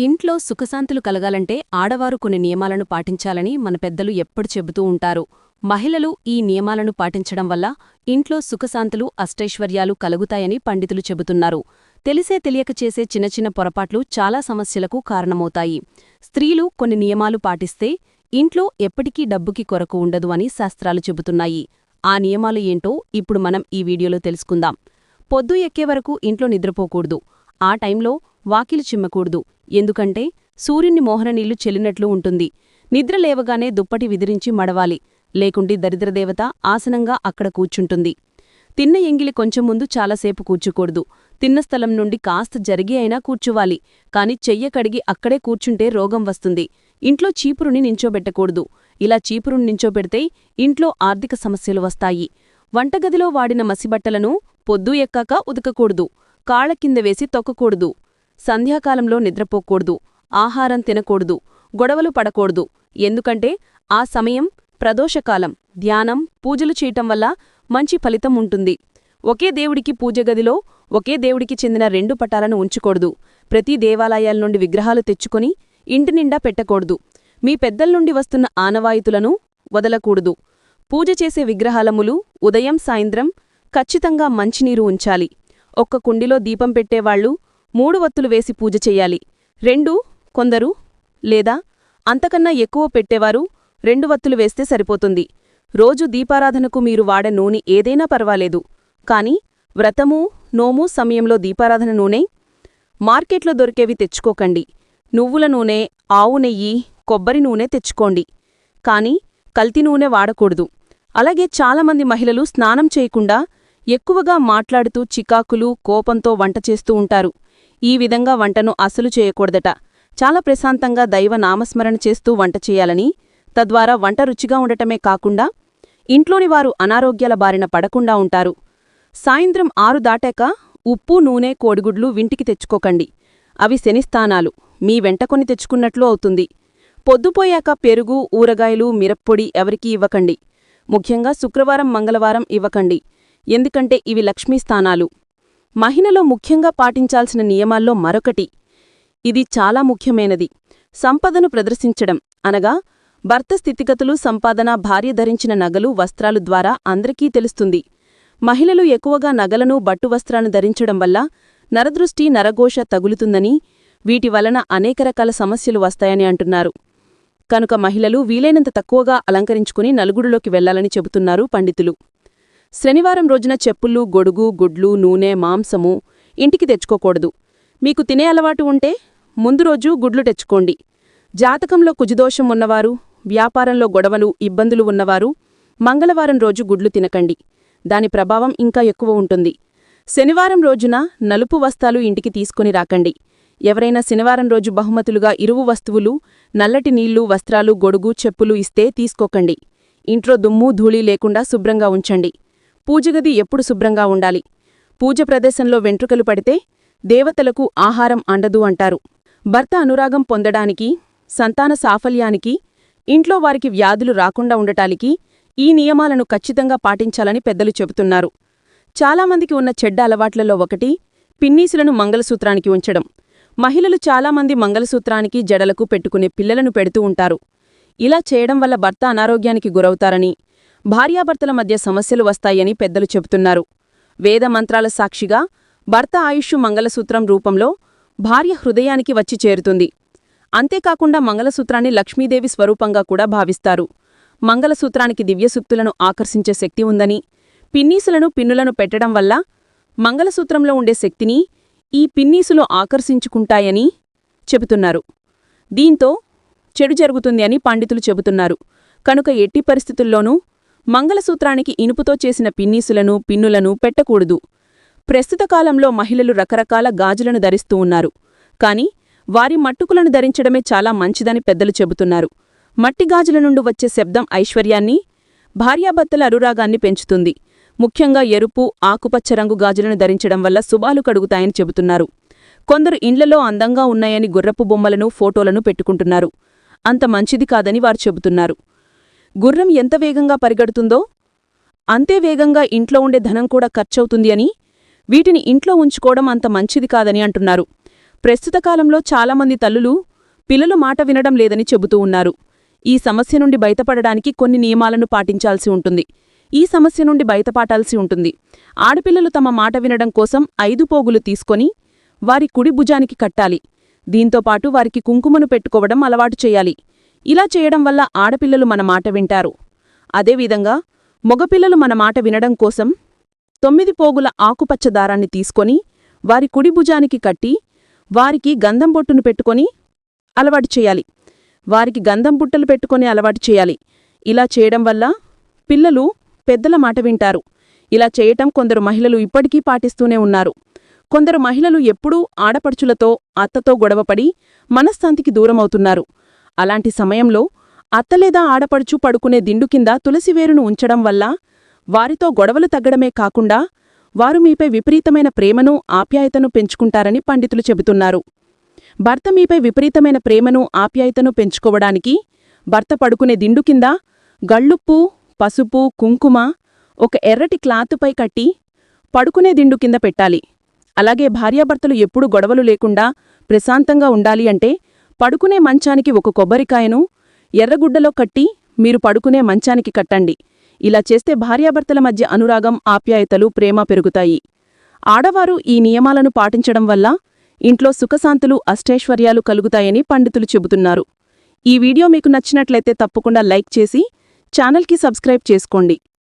ఇంట్లో సుఖశాంతులు కలగాలంటే ఆడవారు కొన్ని నియమాలను పాటించాలని మన పెద్దలు ఎప్పుడు చెబుతూ ఉంటారు. మహిళలు ఈ నియమాలను పాటించడం వల్ల ఇంట్లో సుఖశాంతులు అష్టైశ్వర్యాలు కలుగుతాయని పండితులు చెబుతున్నారు. తెలిసే తెలియక చేసే చిన్న చిన్న పొరపాట్లు చాలా సమస్యలకు కారణమవుతాయి. స్త్రీలు కొన్ని నియమాలు పాటిస్తే ఇంట్లో ఎప్పటికీ డబ్బుకి కొరకు ఉండదు అని శాస్త్రాలు చెబుతున్నాయి. ఆ నియమాలు ఏంటో ఇప్పుడు మనం ఈ వీడియోలో తెలుసుకుందాం. పొద్దు ఎక్కే వరకు ఇంట్లో నిద్రపోకూడదు. ఆ టైంలో వాకిలి చిమ్మకూడదు. ఎందుకంటే సూర్యుని మోహననీళ్లు చెల్లినట్లు ఉంటుంది. నిద్ర లేవగానే దుప్పటి విదిరించి మడవాలి. లేకుంటే దరిద్రదేవత ఆసనంగా అక్కడ కూర్చుంటుంది. తిన్న ఎంగిలి కొంచెం ముందు చాలాసేపు కూర్చోకూడదు. తిన్న స్థలం నుండి కాస్త జరిగి అయినా కూర్చోవాలి. కాని చెయ్య కడిగి అక్కడే కూర్చుంటే రోగం వస్తుంది. ఇంట్లో చీపురుని నించోబెట్టకూడదు. ఇలా చీపురుని నించోబెడితే ఇంట్లో ఆర్థిక సమస్యలు వస్తాయి. వంటగదిలో వాడిన మసిబట్టలను పొద్దు ఎక్కాక ఉతకకూడదు. కాళ్ల కింద వేసి తొక్కకూడదు. సంధ్యాకాలంలో నిద్రపోకూడదు. ఆహారం తినకూడదు. గొడవలు పడకూడదు. ఎందుకంటే ఆ సమయం ప్రదోషకాలం. ధ్యానం, పూజలు చేయటం వల్ల మంచి ఫలితం ఉంటుంది. ఒకే దేవుడికి పూజగదిలో ఒకే దేవుడికి చెందిన 2 పటాలను ఉంచకూడదు. ప్రతి దేవాలయాల నుండి విగ్రహాలు తెచ్చుకొని ఇంటినిండా పెట్టకూడదు. మీ పెద్దల్నుండి వస్తున్న ఆనవాయితులను వదలకూడదు. పూజ చేసే విగ్రహాలములు ఉదయం సాయంత్రం ఖచ్చితంగా మంచినీరు ఉంచాలి. ఒక్క కుండిలో దీపం పెట్టేవాళ్లు 3 వత్తులు వేసి పూజ చెయ్యాలి. 2 కొందరు లేదా అంతకన్నా ఎక్కువ పెట్టేవారు 2 వత్తులు వేస్తే సరిపోతుంది. రోజు దీపారాధనకు మీరు వాడే నూనె ఏదైనా పర్వాలేదు. కాని వ్రతము, నోము సమయంలో దీపారాధన నూనె మార్కెట్లో దొరికేవి తెచ్చుకోకండి. నువ్వుల నూనె, ఆవు నెయ్యి, కొబ్బరి నూనె తెచ్చుకోండి. కాని కల్తీ నూనె వాడకూడదు. అలాగే చాలామంది మహిళలు స్నానం చేయకుండా ఎక్కువగా మాట్లాడుతూ చికాకులు, కోపంతో వంట చేస్తూ ఉంటారు. ఈ విధంగా వంటను అసలు చేయకూడదట. చాలా ప్రశాంతంగా దైవ నామస్మరణ చేస్తూ వంట చేయాలని, తద్వారా వంట రుచిగా ఉండటమే కాకుండా ఇంట్లోని వారు అనారోగ్యాల బారిన పడకుండా ఉంటారు. సాయంత్రం 6 దాటాక ఉప్పు, నూనె, కోడిగుడ్లు వింటికి తెచ్చుకోకండి. అవి శనిస్థానాలు. మీ వెంట కొని తెచ్చుకున్నట్లు అవుతుంది. పొద్దుపోయాక పెరుగు, ఊరగాయలు, మిరప్పొడి ఎవరికీ ఇవ్వకండి. ముఖ్యంగా శుక్రవారం, మంగళవారం ఇవ్వకండి. ఎందుకంటే ఇవి లక్ష్మీస్థానాలు. మహిళలో ముఖ్యంగా పాటించాల్సిన నియమాల్లో మరొకటి, ఇది చాలా ముఖ్యమైనది, సంపదను ప్రదర్శించడం. అనగా భర్త స్థితిగతులు, సంపాదన, భార్య ధరించిన నగలు, వస్త్రాలు ద్వారా అందరికీ తెలుస్తుంది. మహిళలు ఎక్కువగా నగలను, బట్టువస్త్రాన్ని ధరించడం వల్ల నరదృష్టి, నరఘోష తగులుతుందని, వీటి వలన అనేక రకాల సమస్యలు వస్తాయని అంటున్నారు. కనుక మహిళలు వీలైనంత తక్కువగా అలంకరించుకుని నలుగుడిలోకి వెళ్లాలని చెబుతున్నారు పండితులు. శనివారం రోజున చెప్పులు, గొడుగు, గుడ్లు, నూనె, మాంసము ఇంటికి తెచ్చుకోకూడదు. మీకు తినే అలవాటు ఉంటే ముందు రోజు గుడ్లు తెచ్చుకోండి. జాతకంలో కుజదోషం ఉన్నవారు, వ్యాపారంలో గొడవలు, ఇబ్బందులు ఉన్నవారు మంగళవారం రోజు గుడ్లు తినకండి. దాని ప్రభావం ఇంకా ఎక్కువ ఉంటుంది. శనివారం రోజున నలుపు వస్తాలు ఇంటికి తీసుకుని రాకండి. ఎవరైనా శనివారం రోజు బహుమతులుగా ఇరువు వస్తువులు, నల్లటి నీళ్లు, వస్త్రాలు, గొడుగు, చెప్పులు ఇస్తే తీసుకోకండి. ఇంట్లో దుమ్ము, ధూళి లేకుండా శుభ్రంగా ఉంచండి. పూజగది ఎప్పుడు శుభ్రంగా ఉండాలి. పూజ ప్రదేశంలో వెంట్రుకలు పడితే దేవతలకు ఆహారం అండదు అంటారు. భర్త అనురాగం పొందడానికి, సంతాన సాఫల్యానికి, ఇంట్లో వారికి వ్యాధులు రాకుండా ఉండటానికి ఈ నియమాలను ఖచ్చితంగా పాటించాలని పెద్దలు చెబుతున్నారు. చాలామందికి ఉన్న చెడ్డ అలవాట్లలో ఒకటి పిన్నీసులను మంగళసూత్రానికి ఉంచడం. మహిళలు చాలామంది మంగళసూత్రానికి, జడలకు పెట్టుకునే పిల్లలను పెడుతూ ఉంటారు. ఇలా చేయడం వల్ల భర్త అనారోగ్యానికి గురవుతారని, భార్యాభర్తల మధ్య సమస్యలు వస్తాయని పెద్దలు చెబుతున్నారు. వేద మంత్రాల సాక్షిగా భర్త ఆయుష్షు మంగళసూత్రం రూపంలో భార్య హృదయానికి వచ్చి చేరుతుంది. అంతేకాకుండా మంగళసూత్రాన్ని లక్ష్మీదేవి స్వరూపంగా కూడా భావిస్తారు. మంగళసూత్రానికి దివ్యసూక్తులను ఆకర్షించే శక్తి ఉందని, పిన్నీసులను, పిన్నులను పెట్టడం వల్ల మంగళసూత్రంలో ఉండే శక్తిని ఈ పిన్నీసులు ఆకర్షించుకుంటాయని చెబుతున్నారు. దీంతో చెడు జరుగుతుంది అని పండితులు చెబుతున్నారు. కనుక ఎట్టి పరిస్థితుల్లోనూ మంగళసూత్రానికి ఇనుపుతో చేసిన పిన్నీసులను, పిన్నులను పెట్టకూడదు. ప్రస్తుత కాలంలో మహిళలు రకరకాల గాజులను ధరిస్తూ ఉన్నారు. కాని వారి మట్టుకులను ధరించడమే చాలా మంచిదని పెద్దలు చెబుతున్నారు. మట్టి గాజుల నుండి వచ్చే శబ్దం ఐశ్వర్యాన్ని, భార్యాభర్తల అనురాగాన్ని పెంచుతుంది. ముఖ్యంగా ఎరుపు, ఆకుపచ్చ రంగు గాజులను ధరించడం వల్ల శుభాలు కడుగుతాయని చెబుతున్నారు. కొందరు ఇండ్లలో అందంగా ఉన్నాయని గుర్రపు బొమ్మలను, ఫోటోలను పెట్టుకుంటున్నారు. అంత మంచిది కాదని వారు చెబుతున్నారు. గుర్రం ఎంత వేగంగా పరిగెడుతుందో అంతే వేగంగా ఇంట్లో ఉండే ధనం కూడా ఖర్చవుతుంది అని, వీటిని ఇంట్లో ఉంచుకోవడం అంత మంచిది కాదని అంటున్నారు. ప్రస్తుత కాలంలో చాలామంది తల్లులు పిల్లలు మాట వినడం లేదని చెబుతూ ఉన్నారు. ఈ సమస్య నుండి బయటపడడానికి కొన్ని నియమాలను పాటించాల్సి ఉంటుంది. ఈ సమస్య నుండి బయటపడాల్సి ఉంటుంది. ఆడపిల్లలు తమ మాట వినడం కోసం 5 పోగులు తీసుకొని వారి కుడి భుజానికి కట్టాలి. దీంతోపాటు వారికి కుంకుమను పెట్టుకోవడం అలవాటు చేయాలి. ఇలా చేయడం వల్ల ఆడపిల్లలు మన మాట వింటారు. అదేవిధంగా మగపిల్లలు మన మాట వినడం కోసం 9 పోగుల ఆకుపచ్చ దారాన్ని తీసుకొని వారి కుడి భుజానికి కట్టి వారికి గంధం బొట్టును పెట్టుకొని అలవాటు చేయాలి. వారికి గంధం బుట్టలు పెట్టుకొని అలవాటు చేయాలి. ఇలా చేయడం వల్ల పిల్లలు పెద్దల మాట వింటారు. ఇలా చేయటం కొందరు మహిళలు ఇప్పటికీ పాటిస్తూనే ఉన్నారు. కొందరు మహిళలు ఎప్పుడూ ఆడపడుచులతో, అత్తతో గొడవపడి మనశ్శాంతికి దూరమవుతున్నారు. అలాంటి సమయంలో అత్త లేదా ఆడపడుచు పడుకునే దిండు కింద తులసివేరును ఉంచడం వల్ల వారితో గొడవలు తగ్గడమే కాకుండా వారు మీపై విపరీతమైన ప్రేమను, ఆప్యాయతను పెంచుకుంటారని పండితులు చెబుతున్నారు. భర్త మీపై విపరీతమైన ప్రేమను, ఆప్యాయతను పెంచుకోవడానికి భర్త పడుకునే దిండు కింద గళ్ళుప్పు, పసుపు, కుంకుమ ఒక ఎర్రటి క్లాతుపై కట్టి పడుకునే దిండు కింద పెట్టాలి. అలాగే భార్యాభర్తలు ఎప్పుడూ గొడవలు లేకుండా ప్రశాంతంగా ఉండాలి అంటే పడుకునే మంచానికి ఒక కొబ్బరికాయను ఎర్రగుడ్డలో కట్టి మీరు పడుకునే మంచానికి కట్టండి. ఇలా చేస్తే భార్యాభర్తల మధ్య అనురాగం, ఆప్యాయతలు, ప్రేమ పెరుగుతాయి. ఆడవారు ఈ నియమాలను పాటించడం వల్ల ఇంట్లో సుఖశాంతులు, అష్టైశ్వర్యాలు కలుగుతాయని పండితులు చెబుతున్నారు. ఈ వీడియో మీకు నచ్చినట్లయితే తప్పకుండా లైక్ చేసి ఛానల్కి సబ్స్క్రైబ్ చేసుకోండి.